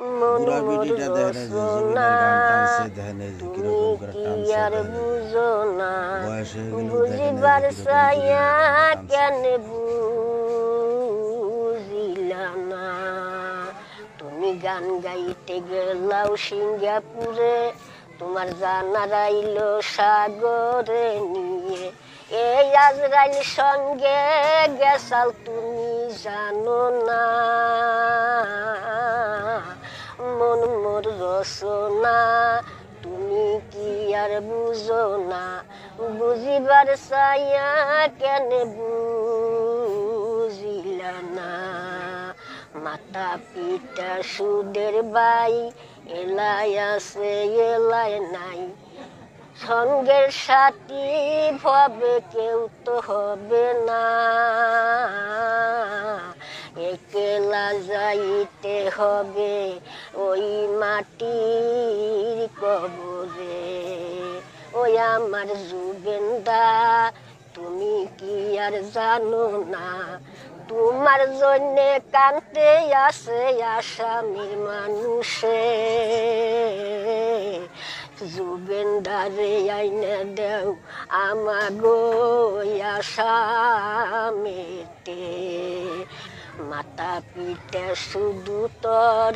মন পুরা মোর ভিডিওটা দেখেন এই যে রসনা জুবিনের গান টানছে দেখেন এই যে তুমি কিরকম করে কি টানছে আর দেখেন এই যে বুঝো না বয়স হয়ে গেলেও দেখেন এই বুঝিবার যে কিরকম ছায়া জুবিনের গানটা টানছে কেন বুঝিলা না তুমি গান গাইতে গেলাও সিঙ্গাপুরে তোমার জানার আইলো সাগরে নিয়ে এই আজরাইল সঙ্গে গেছাল তুমি জানো না মন মোর রসনা তুমি কি আর বুঝো না বুঝিবার ছায়া কেন বুঝিলা না মাতা পিতা সুদের বাই এলাই আছে এলাই নাই সঙ্গের সাথী ভবে কেউ তো হবে না একলা যাইতে হবে ওই মাটির কবরে ওই আমার জুবেন্দা তুমি কি আর জানো না তোমার জন্যে কানতে আসে আসামির মানুষে জুবেন্দারে আইনে দেও আমাগো আসামেতে মাতা পিতা শুধু তোর